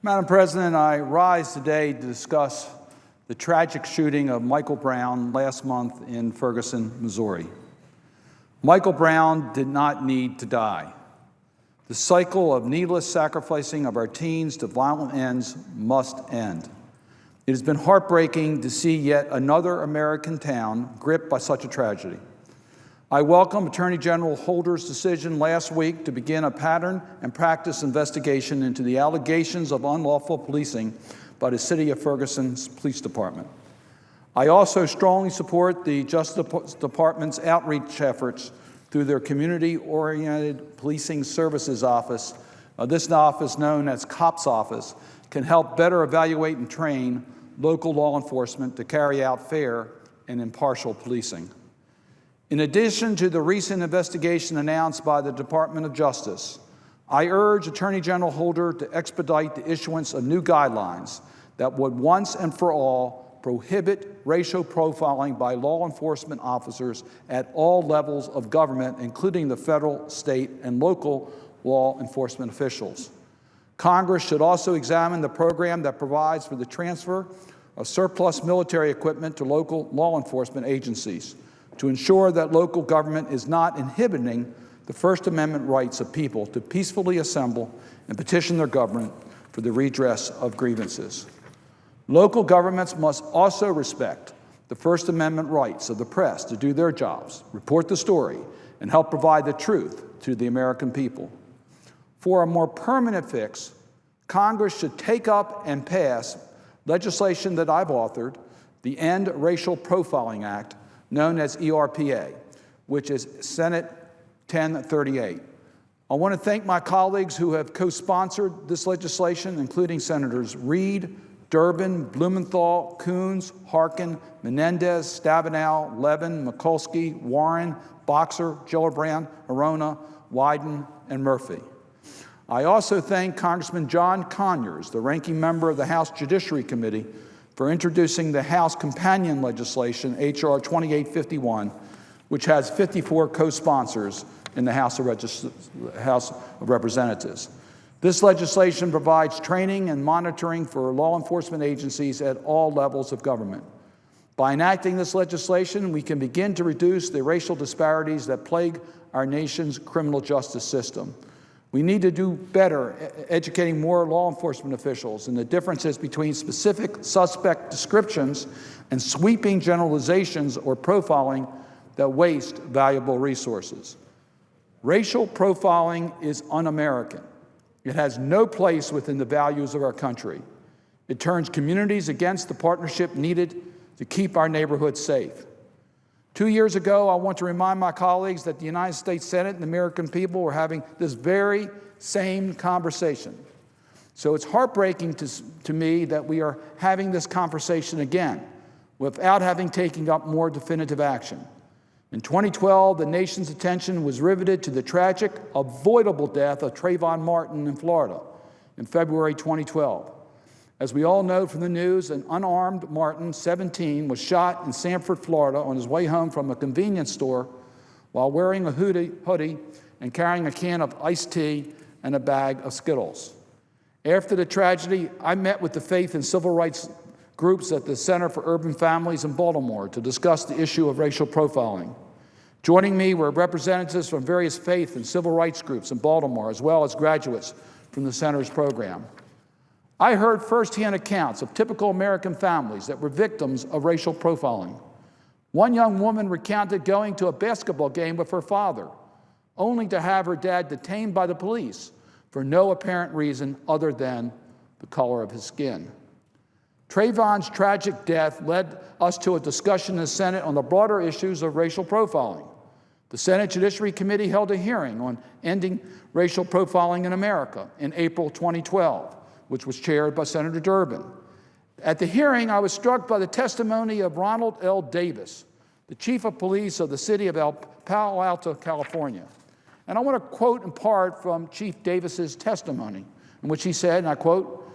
Madam President, I rise today to discuss the tragic shooting of Michael Brown last month in Ferguson, Missouri. Michael Brown did not need to die. The cycle of needless sacrificing of our teens to violent ends must end. It has been heartbreaking to see yet another American town gripped by such a tragedy. I welcome Attorney General Holder's decision last week to begin a pattern and practice investigation into the allegations of unlawful policing by the City of Ferguson's Police Department. I also strongly support the Justice Department's outreach efforts through their Community-Oriented Policing Services Office. This office, known as COPS Office, can help better evaluate and train local law enforcement to carry out fair and impartial policing. In addition to the recent investigation announced by the Department of Justice, I urge Attorney General Holder to expedite the issuance of new guidelines that would once and for all prohibit racial profiling by law enforcement officers at all levels of government, including the federal, state, and local law enforcement officials. Congress should also examine the program that provides for the transfer of surplus military equipment to local law enforcement agencies to ensure that local government is not inhibiting the First Amendment rights of people to peacefully assemble and petition their government for the redress of grievances. Local governments must also respect the First Amendment rights of the press to do their jobs, report the story, and help provide the truth to the American people. For a more permanent fix, Congress should take up and pass legislation that I've authored, the End Racial Profiling Act, known as ERPA, which is Senate 1038. I want to thank my colleagues who have co-sponsored this legislation, including Senators Reed, Durbin, Blumenthal, Coons, Harkin, Menendez, Stabenow, Levin, Mikulski, Warren, Boxer, Gillibrand, Arona, Wyden, and Murphy. I also thank Congressman John Conyers, the ranking member of the House Judiciary Committee, for introducing the House companion legislation, H.R. 2851, which has 54 co-sponsors in the House of Representatives. This legislation provides training and monitoring for law enforcement agencies at all levels of government. By enacting this legislation, we can begin to reduce the racial disparities that plague our nation's criminal justice system. We need to do better educating more law enforcement officials in the differences between specific suspect descriptions and sweeping generalizations or profiling that waste valuable resources. Racial profiling is un-American. It has no place within the values of our country. It turns communities against the partnership needed to keep our neighborhoods safe. 2 years ago, I want to remind my colleagues that the United States Senate and the American people were having this very same conversation. So it's heartbreaking to me that we are having this conversation again without having taken up more definitive action. In 2012, the nation's attention was riveted to the tragic, avoidable death of Trayvon Martin in Florida in February 2012. As we all know from the news, an unarmed Martin, 17, was shot in Sanford, Florida on his way home from a convenience store while wearing a hoodie and carrying a can of iced tea and a bag of Skittles. After the tragedy, I met with the faith and civil rights groups at the Center for Urban Families in Baltimore to discuss the issue of racial profiling. Joining me were representatives from various faith and civil rights groups in Baltimore, as well as graduates from the center's program. I heard firsthand accounts of typical American families that were victims of racial profiling. One young woman recounted going to a basketball game with her father, only to have her dad detained by the police for no apparent reason other than the color of his skin. Trayvon's tragic death led us to a discussion in the Senate on the broader issues of racial profiling. The Senate Judiciary Committee held a hearing on ending racial profiling in America in April 2012, which was chaired by Senator Durbin. At the hearing, I was struck by the testimony of Ronald L. Davis, the chief of police of the city of Palo Alto, California. And I want to quote in part from Chief Davis's testimony, in which he said, and I quote,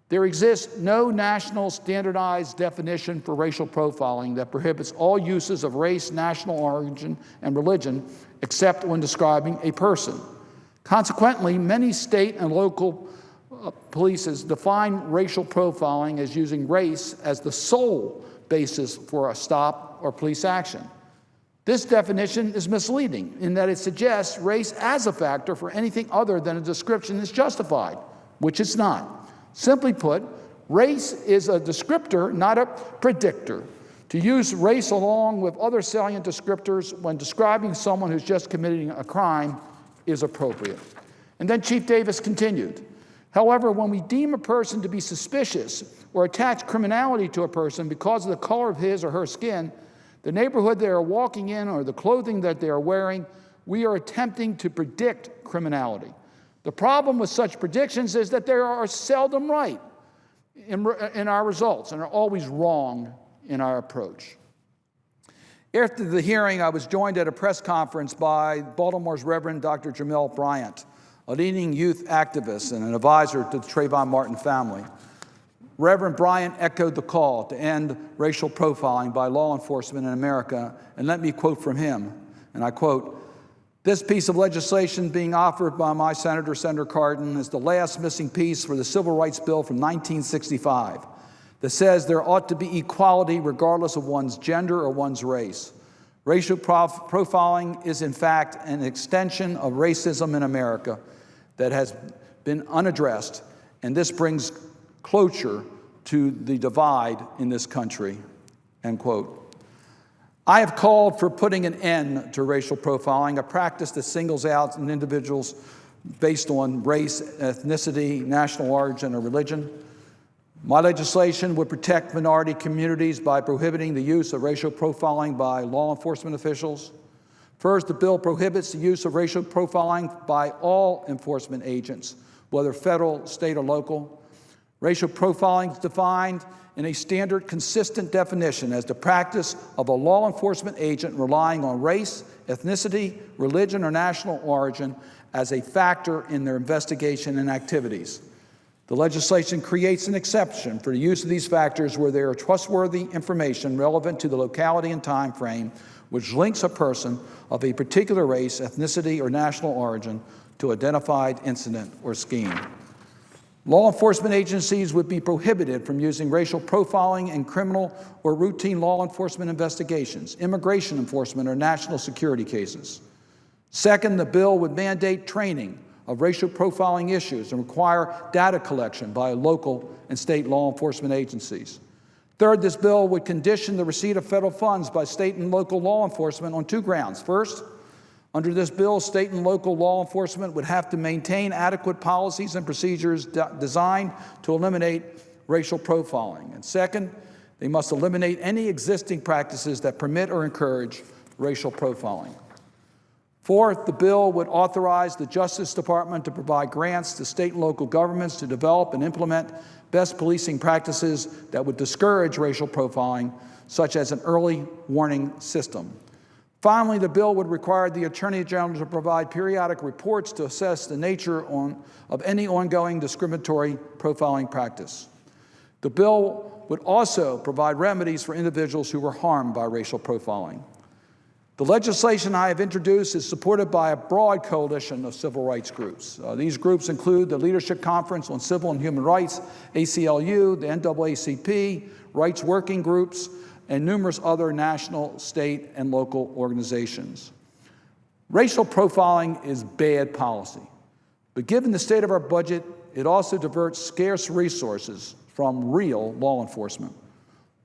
"There exists no national standardized definition for racial profiling that prohibits all uses of race, national origin, and religion except when describing a person. Consequently, many state and local police define racial profiling as using race as the sole basis for a stop or police action. This definition is misleading in that it suggests race as a factor for anything other than a description is justified, which it's not. Simply put, race is a descriptor, not a predictor. To use race along with other salient descriptors when describing someone who's just committing a crime is appropriate. And then Chief Davis continued, however, when we deem a person to be suspicious or attach criminality to a person because of the color of his or her skin, the neighborhood they are walking in, or the clothing that they are wearing, we are attempting to predict criminality. The problem with such predictions is that they are seldom right in our results and are always wrong in our approach. After the hearing, I was joined at a press conference by Baltimore's Reverend Dr. Jamal Bryant, a leading youth activist and an advisor to the Trayvon Martin family. Reverend Bryant echoed the call to end racial profiling by law enforcement in America, and let me quote from him, and I quote, "This piece of legislation being offered by my senator, Sen Cardin, is the last missing piece for the Civil Rights Bill from 1965 that says there ought to be equality regardless of one's gender or one's race. Racial profiling is, in fact, an extension of racism in America that has been unaddressed, and this brings closure to the divide in this country," end quote. I have called for putting an end to racial profiling, a practice that singles out individuals based on race, ethnicity, national origin, or religion. My legislation would protect minority communities by prohibiting the use of racial profiling by law enforcement officials. First, the bill prohibits the use of racial profiling by all enforcement agents, whether federal, state, or local. Racial profiling is defined in a standard, consistent definition as the practice of a law enforcement agent relying on race, ethnicity, religion, or national origin as a factor in their investigation and activities. The legislation creates an exception for the use of these factors where there are trustworthy information relevant to the locality and time frame which links a person of a particular race, ethnicity, or national origin to identified incident or scheme. Law enforcement agencies would be prohibited from using racial profiling in criminal or routine law enforcement investigations, immigration enforcement, or national security cases. Second, the bill would mandate training of racial profiling issues and require data collection by local and state law enforcement agencies. Third, this bill would condition the receipt of federal funds by state and local law enforcement on two grounds. First, under this bill, state and local law enforcement would have to maintain adequate policies and procedures designed to eliminate racial profiling. And second, they must eliminate any existing practices that permit or encourage racial profiling. Fourth, the bill would authorize the Justice Department to provide grants to state and local governments to develop and implement best policing practices that would discourage racial profiling, such as an early warning system. Finally, the bill would require the Attorney General to provide periodic reports to assess the nature of any ongoing discriminatory profiling practice. The bill would also provide remedies for individuals who were harmed by racial profiling. The legislation I have introduced is supported by a broad coalition of civil rights groups. These groups include the Leadership Conference on Civil and Human Rights, ACLU, the NAACP, rights working groups, and numerous other national, state, and local organizations. Racial profiling is bad policy, but given the state of our budget, it also diverts scarce resources from real law enforcement.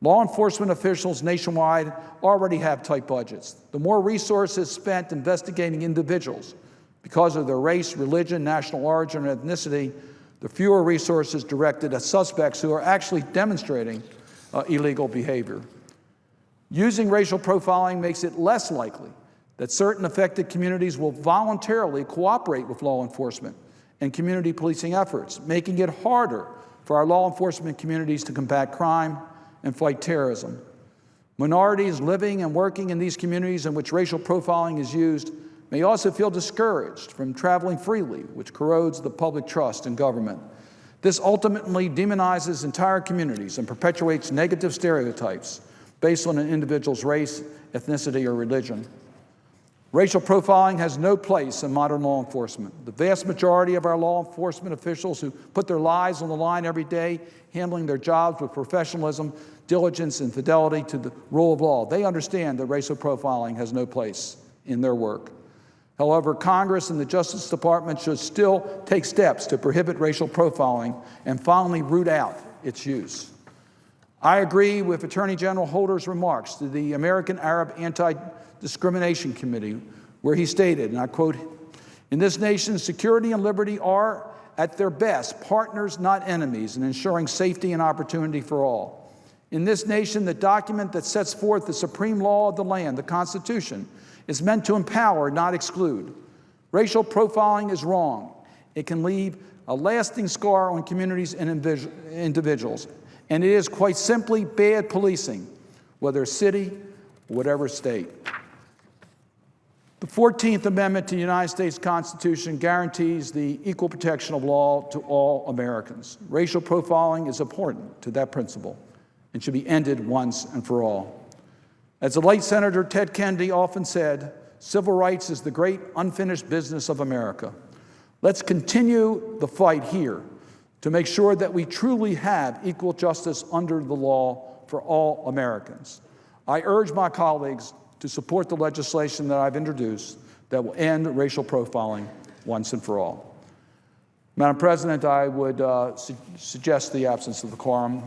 Law enforcement officials nationwide already have tight budgets. The more resources spent investigating individuals because of their race, religion, national origin, or ethnicity, the fewer resources directed at suspects who are actually demonstrating illegal behavior. Using racial profiling makes it less likely that certain affected communities will voluntarily cooperate with law enforcement and community policing efforts, making it harder for our law enforcement communities to combat crime and fight terrorism. Minorities living and working in these communities in which racial profiling is used may also feel discouraged from traveling freely, which corrodes the public trust in government. This ultimately demonizes entire communities and perpetuates negative stereotypes based on an individual's race, ethnicity, or religion. Racial profiling has no place in modern law enforcement. The vast majority of our law enforcement officials who put their lives on the line every day, handling their jobs with professionalism, diligence, and fidelity to the rule of law, they understand that racial profiling has no place in their work. However, Congress and the Justice Department should still take steps to prohibit racial profiling and finally root out its use. I agree with Attorney General Holder's remarks to the American Arab Anti-Discrimination Committee, where he stated, and I quote, "In this nation, security and liberty are, at their best, partners, not enemies, in ensuring safety and opportunity for all. In this nation, the document that sets forth the supreme law of the land, the Constitution, is meant to empower, not exclude. Racial profiling is wrong. It can leave a lasting scar on communities and individuals. And it is quite simply bad policing, whether city or whatever state." The 14th Amendment to the United States Constitution guarantees the equal protection of law to all Americans. Racial profiling is important to that principle and should be ended once and for all. As the late Senator Ted Kennedy often said, civil rights is the great unfinished business of America. Let's continue the fight here to make sure that we truly have equal justice under the law for all Americans. I urge my colleagues to support the legislation that I've introduced that will end racial profiling once and for all. Madam President, I would suggest the absence of the quorum.